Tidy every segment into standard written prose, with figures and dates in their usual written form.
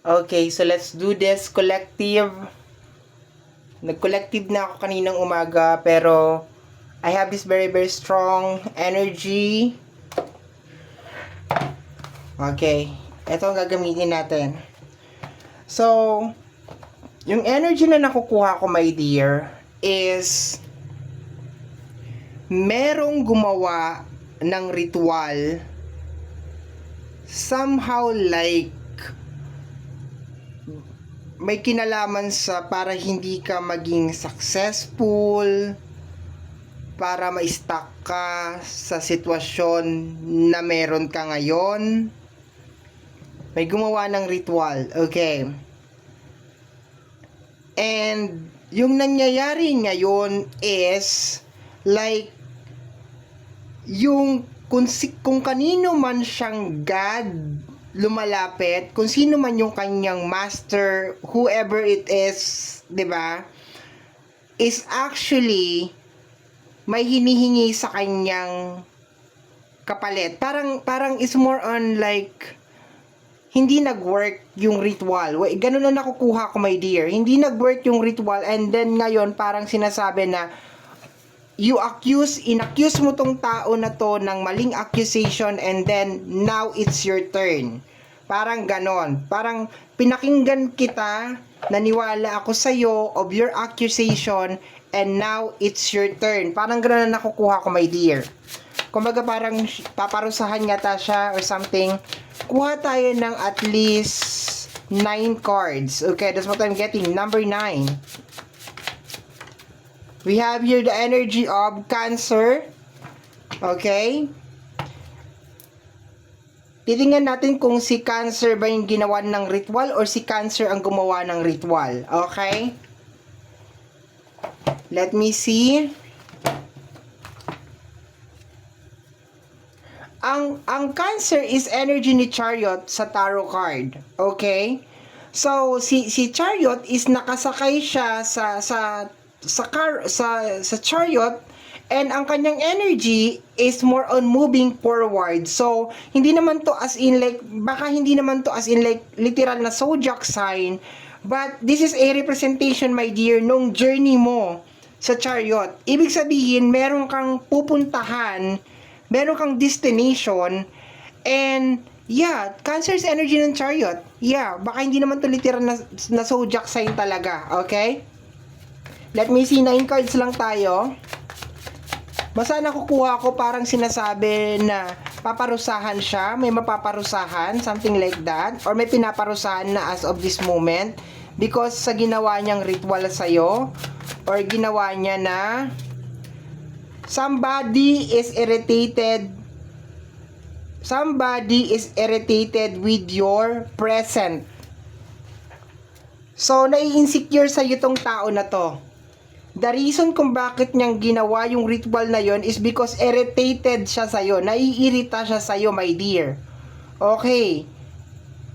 Okay, so let's do this collective. Nag-collective na ako kaninang umaga, pero I have this very very strong energy. Okay, ito ang gagamitin natin. So, yung energy na nakukuha ko, my dear, is merong gumawa ng ritual somehow like may kinalaman sa para hindi ka maging successful, para ma-stuck ka sa sitwasyon na meron ka ngayon. May gumawa ng ritual, okay? And yung nangyayari ngayon is like yung kung kanino man siyang God lumalapit, kung sino man yung kanyang master, whoever it is, 'di ba? Is actually may hinihingi sa kanyang kapalit. Parang is more on like hindi nag-work yung ritual. Ganun na nakukuha ko, my dear. Hindi nag-work yung ritual, and then ngayon parang sinasabi na inaccuse mo tong tao na to ng maling accusation, and then now it's your turn. Parang ganon. Parang pinakinggan kita, naniwala ako sa'yo of your accusation, and now it's your turn. Parang ganon na nakukuha ko, my dear. Kumbaga parang paparusahan yata siya or something. Kuha tayo ng at least 9 cards. Okay, that's what I'm getting. Number 9. We have here the energy of Cancer. Okay? Titingnan natin kung si Cancer ba yung ginawa ng ritual or si Cancer ang gumawa ng ritual. Okay? Let me see. Ang Cancer is energy ni Chariot sa tarot card. Okay? So, si Chariot is nakasakay siya sa chariot, and ang kanyang energy is more on moving forward. So, hindi naman to as in like, baka hindi naman to as in like literal na zodiac sign, but this is a representation, my dear, nung journey mo sa chariot. Ibig sabihin, meron kang pupuntahan, meron kang destination, and yeah, Cancer's energy ng chariot. Yeah, baka hindi naman to literal na zodiac sign talaga, okay? Let me see, 9 cards lang tayo. Basta nakukuha ko parang sinasabi na paparusahan siya, may mapaparusahan, something like that. Or may pinaparusahan na as of this moment because sa ginawa niyang ritual sa'yo, or ginawa niya na somebody is irritated with your present. So, nai-insecure sa'yo tong tao na to. The reason kung bakit niyang ginawa yung ritual na yon is because irritated siya sa'yo. Naiirita siya sa'yo, my dear. Okay.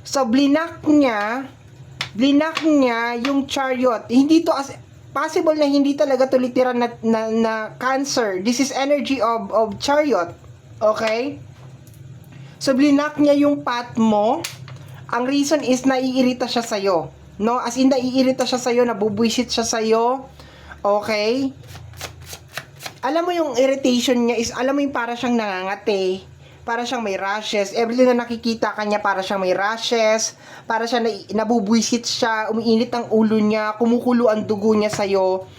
So, blinak niya yung chariot. Hindi to as possible na hindi talaga to literal na Cancer. This is energy of chariot. Okay? So, blinak niya yung path mo. Ang reason is naiirita siya sa'yo. No? As in, naiirita siya sa'yo, nabubwisit siya sa'yo. Okay? Alam mo yung irritation niya is, alam mo yung para siyang nangangate, para siyang may rashes, everything na nakikita kanya para siyang may rashes, para siyang nabubwisit siya, umiinit ang ulo niya, kumukulo ang dugo niya sa'yo,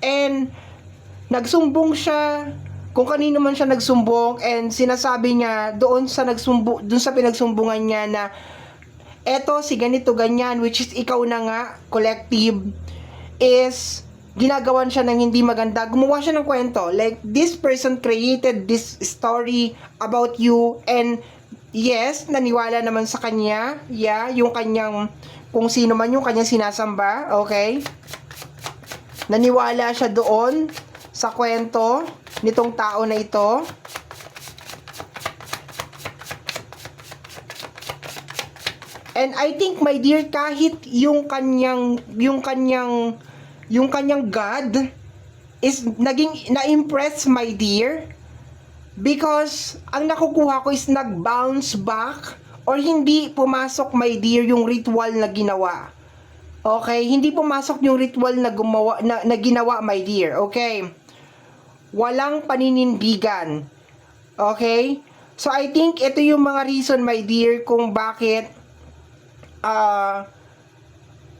and nagsumbong siya, kung kanino man siya nagsumbong, and sinasabi niya doon sa pinagsumbungan niya na eto si ganito ganyan, which is ikaw na nga, collective, is ginagawan siya ng hindi maganda. Gumawa siya ng kwento. Like, this person created this story about you, and yes, naniwala naman sa kanya. Yeah, yung kanyang, kung sino man yung kanyang sinasamba. Okay? Naniwala siya doon sa kwento nitong tao na ito. And I think, my dear, kahit yung kanyang God is na-impress, my dear, because ang nakukuha ko is nag-bounce back or hindi pumasok, my dear, yung ritual na ginawa. Okay? Hindi pumasok yung ritual na ginawa, my dear. Okay? Walang paninindigan. Okay? So, I think ito yung mga reason, my dear, kung bakit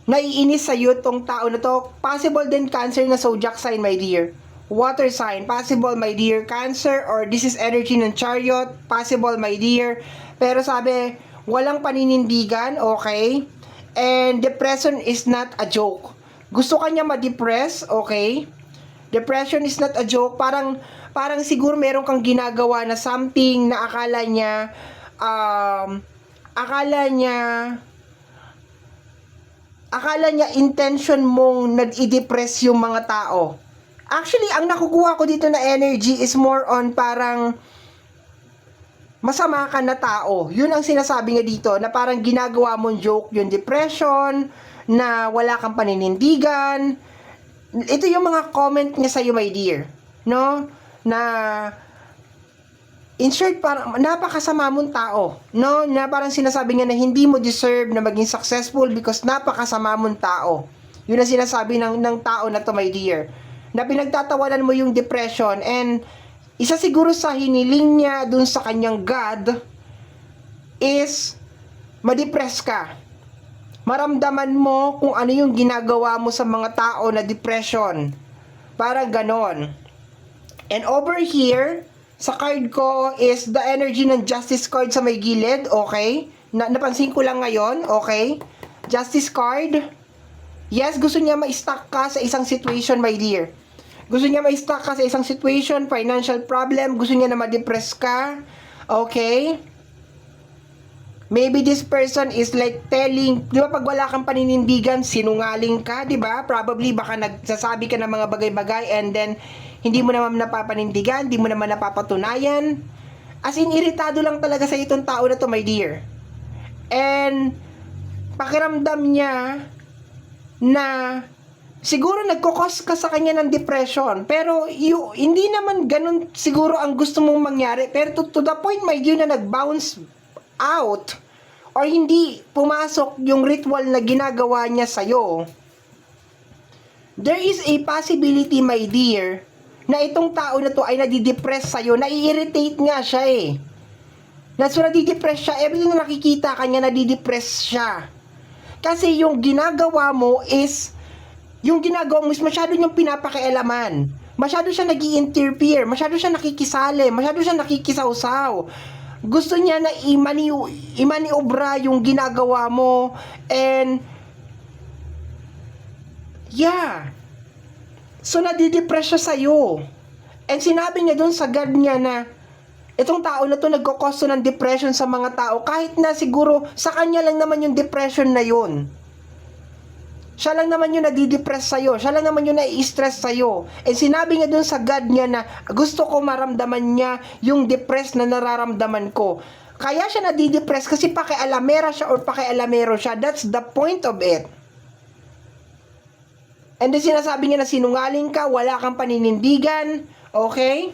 naiinis sa'yo tong tao na to. Possible din Cancer na zodiac sign, my dear. Water sign, possible, my dear. Cancer, or this is energy ng Chariot, possible, my dear. Pero sabi, walang paninindigan, okay? And depression is not a joke. Gusto ka niya ma-depress, okay? Depression is not a joke. Parang siguro meron kang ginagawa na something na akala niya intention mong nag-i-depress yung mga tao. Actually, ang nakukuha ko dito na energy is more on parang masama ka na tao. Yun ang sinasabi niya dito, na parang ginagawa mong joke yung depression, na wala kang paninindigan. Ito yung mga comment niya sa'yo, my dear. No? Na, in short, parang napakasama mong tao. No? Na parang sinasabi niya na hindi mo deserve na maging successful because napakasama mong tao. Yun ang sinasabi ng tao na to, my dear. Na pinagtatawanan mo yung depression, and isa siguro sa hiniling niya dun sa kanyang God is ma-depress ka. Maramdaman mo kung ano yung ginagawa mo sa mga tao na depression. Parang ganon. And over here, sa card ko is the energy ng Justice card sa may gilid, okay? Napansin ko lang ngayon, okay? Justice card. Yes, gusto niya ma-stuck ka sa isang situation, my dear. Gusto niya ma-stuck ka sa isang situation, financial problem, gusto niya na ma-depress ka, okay? Maybe this person is like telling, di ba pag wala kang paninindigan, sinungaling ka, di ba? Probably baka nagsasabi ka ng mga bagay-bagay and then hindi mo naman napapanindigan, hindi mo naman napapatunayan. As in, iritado lang talaga sa itong tao na to, my dear. And pakiramdam niya na siguro nagkukos ka sa kanya ng depression, pero hindi naman ganun siguro ang gusto mong mangyari. Pero to the point, my dear, na nag-bounce out or hindi pumasok yung ritual na ginagawa niya sa'yo, there is a possibility, my dear, na itong tao na to ay nadidepress sa'yo. Nai-irritate nga siya eh. So nadidepress siya. Every na nakikita kanya, nadidepress siya. Kasi yung ginagawa mo is masyado niyang pinapakialaman. Masyado siya nag-i-interfere, masyado siya nakikisali, masyado siya nakikisawsaw. Gusto niya na imaniobra yung ginagawa mo, and yeah. So nadidepress siya sa'yo. And sinabi niya dun sa God niya na itong tao na to nagkokosto ng depression sa mga tao, kahit na siguro sa kanya lang naman yung depression na yun. Siya lang naman yung nadidepress sa'yo. Siya lang naman yung nai-stress sa'yo. And sinabi niya dun sa God niya na gusto ko maramdaman niya yung depressed na nararamdaman ko. Kaya siya nadidepress kasi pakialamera siya or pakialamero siya. That's the point of it. And then sinasabi niya na sinungaling ka, wala kang paninindigan. Okay?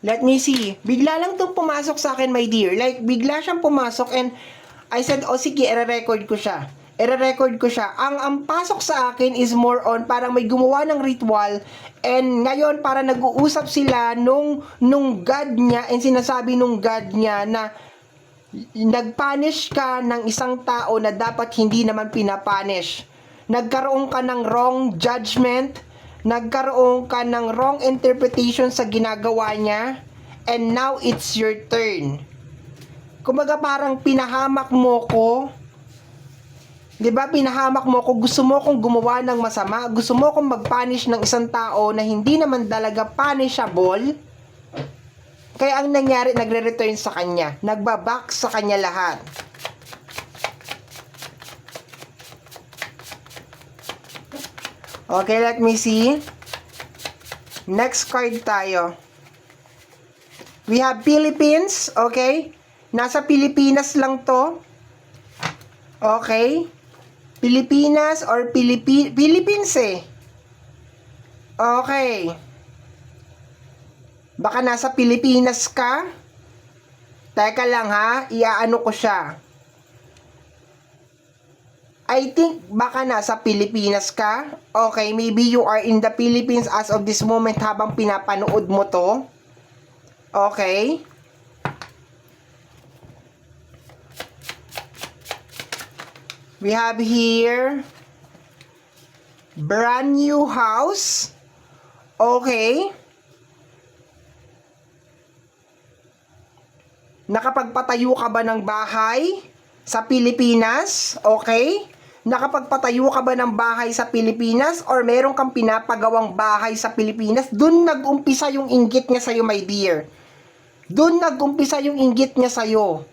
Let me see. Bigla lang itong pumasok sa akin, my dear. Like, bigla siyang pumasok and I said, oh sige, i-record ko siya. Ang pasok sa akin is more on parang may gumawa ng ritual, and ngayon para nag-uusap sila nung God niya, and sinasabi nung God niya na nagpunish ka ng isang tao na dapat hindi naman pinapunish. Nagkaroon ka ng wrong judgment, nagkaroon ka ng wrong interpretation sa ginagawa niya, and now it's your turn. Kumbaga parang pinahamak mo ko. 'Di ba? Pinahamak mo ko, gusto mo kong gumawa ng masama, gusto mo kong mag-punish ng isang tao na hindi naman talaga punishable. Kaya ang nangyari, nagre-return sa kanya, nagbaback sa kanya lahat. Okay, let me see. Next card tayo. We have Philippines, okay? Nasa Pilipinas lang to. Okay? Pilipinas or Philippines eh. Okay. Baka nasa Pilipinas ka. Teka lang ha, iaano ko siya. I think baka nasa Pilipinas ka. Okay, maybe you are in the Philippines as of this moment habang pinapanood mo to. Okay. We have here brand new house. Okay. Nakapagpatayo ka ba ng bahay sa Pilipinas? Okay. Nakapagpatayo ka ba ng bahay sa Pilipinas or meron kang pinapagawang bahay sa Pilipinas? Doon nag-umpisa yung inggit niya sa'yo, my dear. Doon nag-umpisa yung inggit niya sa'yo.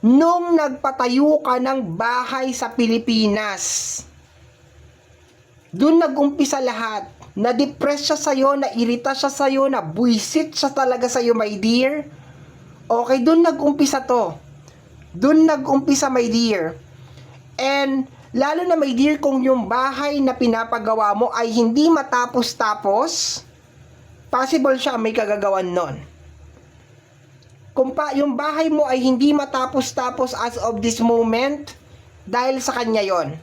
Nung nagpatayo ka ng bahay sa Pilipinas. Doon nag-umpisa lahat. Na-depress siya sa'yo, na-irita siya sa'yo, na-buisit siya talaga sa'yo, my dear. Okay, doon nag-umpisa to. Doon nag-umpisa, my dear. And lalo na, my dear, kung yung bahay na pinapagawa mo ay hindi matapos-tapos, possible siya may kagagawan nun. Kung yung bahay mo ay hindi matapos-tapos as of this moment, dahil sa kanya yon.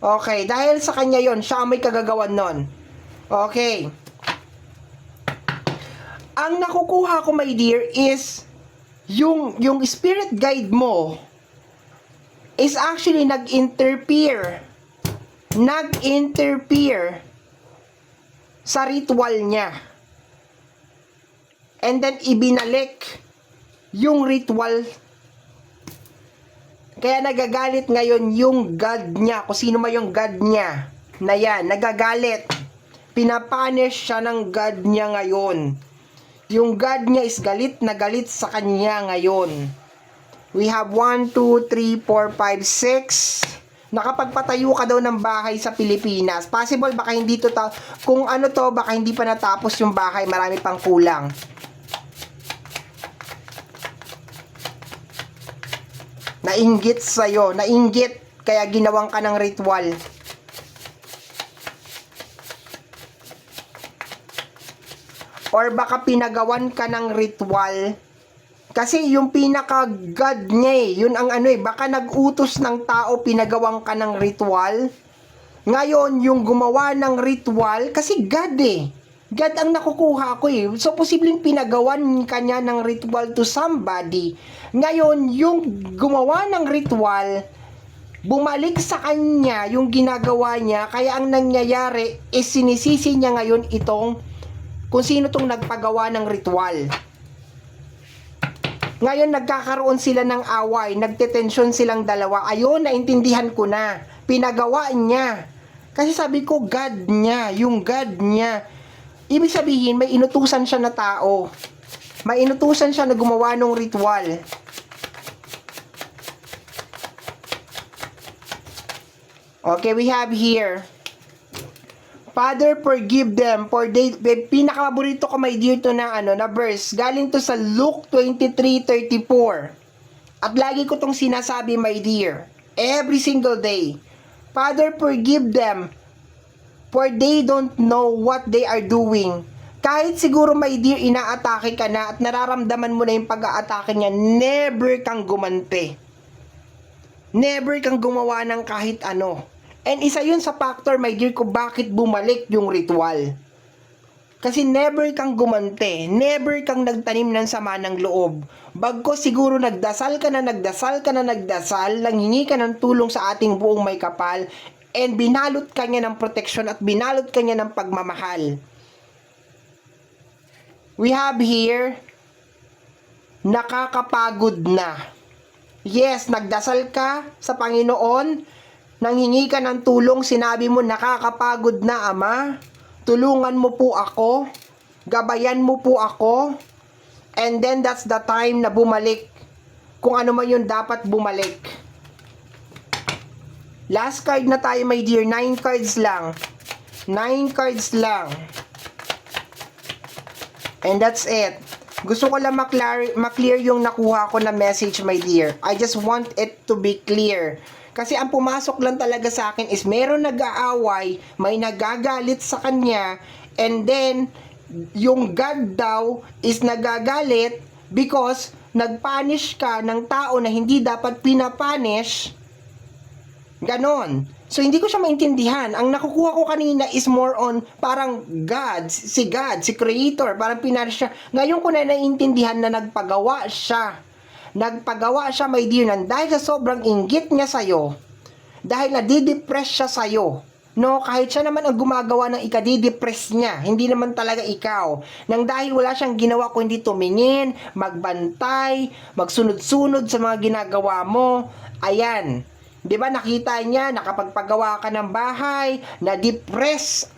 Okay, dahil sa kanya yon, siya may kagagawan nun. Okay. Ang nakukuha ko, my dear, is yung spirit guide mo is actually nag-interfere sa ritual niya. And then ibinalik yung ritual. Kaya nagagalit ngayon yung God niya, kung sino man yung God niya na yan, nagagalit. Pinapunish siya ng God niya ngayon. Yung God niya is galit na galit sa kanya ngayon. We have 1, 2, 3, 4, 5, 6. Nakapagpatayo ka daw ng bahay sa Pilipinas. Possible baka hindi to kung ano to, baka hindi pa natapos yung bahay, marami pang kulang. Nainggit sa'yo, nainggit, kaya ginawang ka ng ritual. Or baka pinagawan ka ng ritual. Kasi yung pinaka-God niya yun ang ano baka nag-utos ng tao, pinagawang ka ng ritual. Ngayon, yung gumawa ng ritual, kasi God God ang nakukuha ko So, posibleng pinagawan kanya ng ritual to somebody. Ngayon, yung gumawa ng ritual, bumalik sa kanya yung ginagawa niya, kaya ang nangyayari is sinisisi niya ngayon itong kung sino tong nagpagawa ng ritual. Ngayon, nagkakaroon sila ng away, nagtetensyon silang dalawa. Ayun, naintindihan ko na. Pinagawa niya. Kasi sabi ko, God niya, yung God niya. Ibig sabihin, may inutusan siya na tao. May inutusan siya na gumawa ng ritual. Okay, we have here. Father, forgive them, for they, pinakapaborito ko, my dear, to na verse. Galing to sa Luke 23:34. At lagi ko tong sinasabi, my dear, every single day. Father, forgive them, for they don't know what they are doing. Kahit siguro, my dear, inaatake ka na at nararamdaman mo na yung pag-aatake niya, never kang gumante. Never kang gumawa ng kahit ano. And isa yun sa factor, my dear, kung bakit bumalik yung ritual. Kasi never kang gumante, never kang nagtanim ng sama ng loob. Bagko siguro nagdasal ka na nagdasal, nanghingi ka ng tulong sa ating buong may kapal, and binalot ka niya ng proteksyon at binalot ka niya ng pagmamahal. We have here, nakakapagod na. Yes, nagdasal ka sa Panginoon, nanghingi ka ng tulong, sinabi mo, nakakapagod na, Ama. Tulungan mo po ako, gabayan mo po ako, and then that's the time na bumalik. Kung ano man yun dapat bumalik. Last card na tayo, my dear. 9 cards lang. 9 cards lang. And that's it. Gusto ko lang maklear yung nakuha ko na message, my dear. I just want it to be clear. Kasi ang pumasok lang talaga sa akin is meron nag-aaway, may nagagalit sa kanya, and then yung God daw is nagagalit because nagpunish ka ng tao na hindi dapat pinapunish, ganon. So, hindi ko siya maintindihan. Ang nakukuha ko kanina is more on parang God, si Creator, parang pinunish siya. Ngayon ko na naiintindihan na nagpagawa siya. Nagpagawa siya, my dear, nang dahil sa sobrang inggit niya sa'yo, dahil nadidepress siya sa'yo, no, kahit siya naman ang gumagawa ng ikadidepress niya, hindi naman talaga ikaw. Nang dahil wala siyang ginawa kundi tumingin, magbantay, magsunod-sunod sa mga ginagawa mo, ayan. 'Di ba nakita niya, nakapagpagawa ka ng bahay, na-depress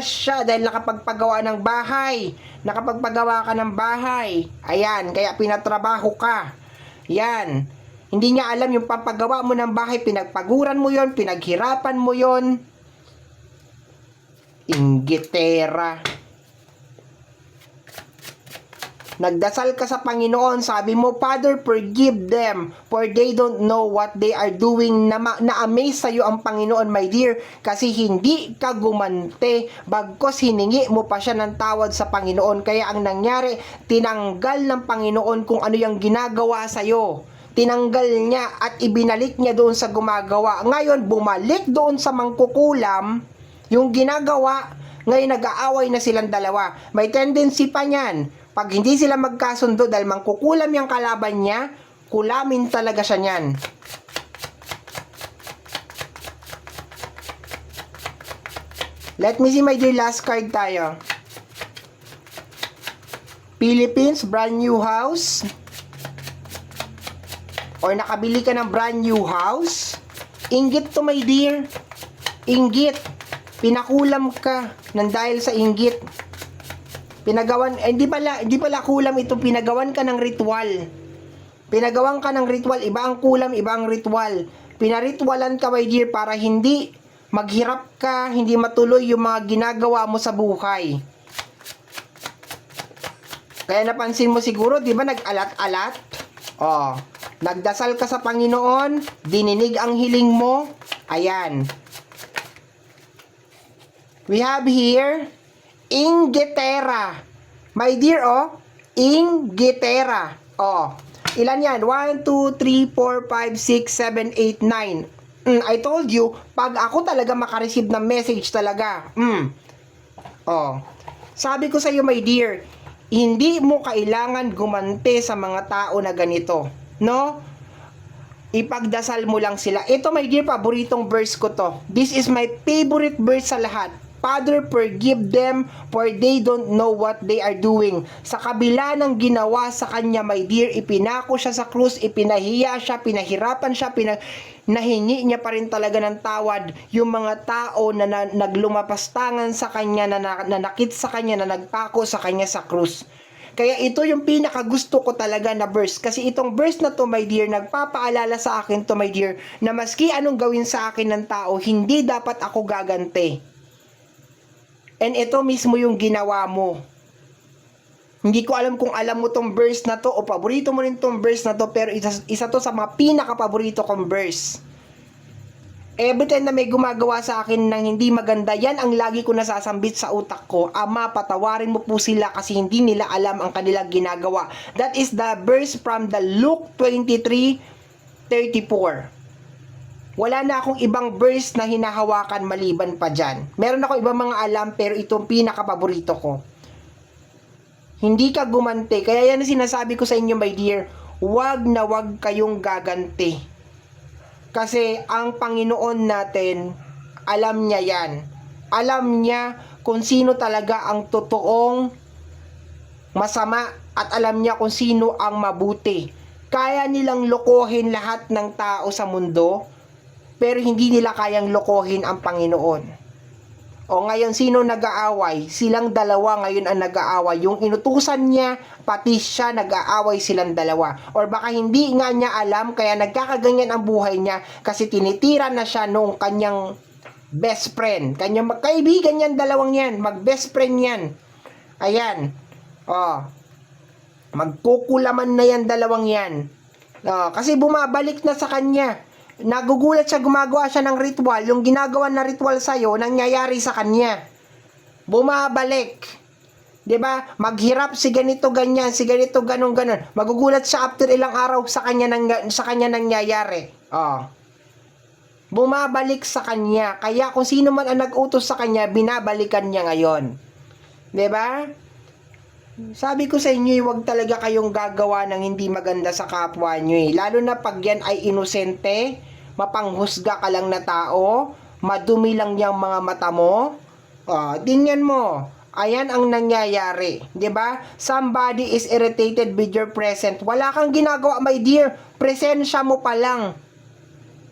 siya dahil nakapagpagawa ng bahay. Nakapagpagawa ka ng bahay. Ayan, kaya pinatrabaho ka. Yan. Hindi niya alam yung papagawa mo ng bahay, pinagpaguran mo yon, pinaghirapan mo yon. Inggitera. Nagdasal ka sa Panginoon, sabi mo, Father, forgive them, for they don't know what they are doing. Na-amaze sa'yo ang Panginoon, my dear, kasi hindi ka gumante, bagkos hiningi mo pa siya ng tawad sa Panginoon. Kaya ang nangyari, tinanggal ng Panginoon kung ano yung ginagawa sa'yo. Tinanggal niya at ibinalik niya doon sa gumagawa. Ngayon, bumalik doon sa mangkukulam, yung ginagawa, ngayon nag-aaway na silang dalawa. May tendency pa niyan. Pag hindi sila magkasundo dahil mangkukulam yung kalaban niya, kulamin talaga siya niyan. Let me see, my dear, last card tayo. Philippines, brand new house. Or nakabili ka ng brand new house. Inggit to, my dear. Inggit. Pinakulam ka nang dahil sa inggit. Pinagawan, hindi pala kulam ito, pinagawan ka ng ritual. Pinagawan ka ng ritual, iba ang kulam, iba ang ritual. Pinaritwalan ka, my dear, para hindi maghirap ka, hindi matuloy yung mga ginagawa mo sa buhay. Kaya napansin mo siguro, di ba, nag-alat-alat? Oh, nagdasal ka sa Panginoon, dininig ang hiling mo, ayan. We have here, Inggitera. My dear, oh, Inggitera. Oh, ilan yan? 1, 2, 3, 4, 5, 6, 7, 8, 9. I told you, pag ako talaga makareceive ng message talaga. Oh, sabi ko sa iyo, my dear, hindi mo kailangan gumante sa mga tao na ganito. No? Ipagdasal mo lang sila. Ito, my dear, paboritong verse ko to. This is my favorite verse sa lahat. Father, forgive them, for they don't know what they are doing. Sa kabila ng ginawa sa kanya, my dear, ipinako siya sa krus, ipinahiya siya, pinahirapan siya, nahingi niya pa rin talaga ng tawad yung mga tao na, naglumapastangan sa kanya, na nanakit sa kanya, na nagpako sa kanya sa krus. Kaya ito yung pinakagusto ko talaga na verse. Kasi itong verse na to, my dear, nagpapaalala sa akin to, my dear, na maski anong gawin sa akin ng tao, hindi dapat ako gagante. And ito mismo yung ginawa mo. Hindi ko alam kung alam mo tong verse na to o paborito mo rin tong verse na to, pero isa to sa mga pinaka-paborito kong verse. Every time na may gumagawa sa akin ng hindi maganda, yan ang lagi ko nasasambit sa utak ko. Ama, patawarin mo po sila kasi hindi nila alam ang kanilang ginagawa. That is the verse from the Luke 23:34. Wala na akong ibang verse na hinahawakan maliban pa dyan. Meron ako ibang mga alam, pero itong pinaka-paborito ko. Hindi ka gumante. Kaya yan ang sinasabi ko sa inyo, my dear, wag na wag kayong gaganti. Kasi ang Panginoon natin, alam niya yan. Alam niya kung sino talaga ang totoong masama at alam niya kung sino ang mabuti. Kaya nilang lokohin lahat ng tao sa mundo, pero hindi nila kayang lokohin ang Panginoon. O ngayon, sino nag-aaway? Silang dalawa ngayon ang nag-aaway. Yung inutusan niya, pati siya nag-aaway silang dalawa. Or baka hindi nga niya alam, kaya nagkakaganyan ang buhay niya kasi tinitira na siya nung kanyang best friend. Kanyang magkaibigan yan, dalawang yan. Mag-best friend yan. Ayan. O, magkukulaman na yan, dalawang yan. O, kasi bumabalik na sa kanya. Nagugulat siya, gumagawa siya ng ritual. Yung ginagawa na ritual sa'yo, nangyayari sa kanya. Bumabalik. 'Di ba? Maghirap si ganito ganyan, si ganito ganon ganon. Magugulat siya after ilang araw sa kanya nangyayari. Oh. Bumabalik sa kanya. Kaya kung sino man ang nag-utos sa kanya, binabalikan niya ngayon. 'Di ba? Sabi ko sa inyo, huwag talaga kayong gagawa ng hindi maganda sa kapwa nyo eh. Lalo na pag yan ay inosente, mapanghusga ka lang na tao, madumi lang yung mga mata mo. Tingnan mo. Ayan ang nangyayari, 'di ba? Somebody is irritated with your present. Wala kang ginagawa, my dear. Presensya mo pa lang.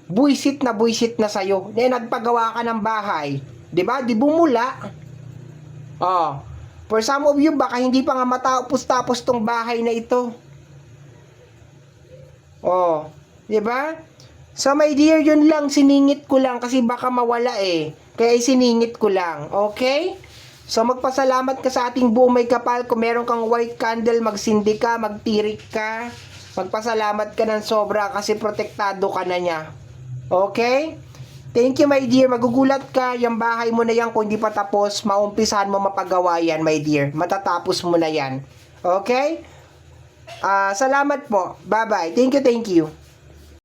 Buisit na sa'yo. Nagpagawa ka ng bahay. 'Di ba? Di bumula. For some of you, baka hindi pa nga matapos-tapos tong bahay na ito. 'Di ba? So my dear, yun lang, siningit ko lang kasi baka mawala eh. Kaya siningit ko lang, okay? So magpasalamat ka sa ating buong may kapal. Kung meron kang white candle, magsindi ka, magtirik ka. Magpasalamat ka ng sobra kasi protektado ka na niya. Okay? Thank you, my dear. Magugulat ka, yung bahay mo na yan kung hindi pa tapos, maumpisahan mo mapagawa yan, my dear. Matatapos mo na yan. Okay? Salamat po. Bye-bye. Thank you, thank you.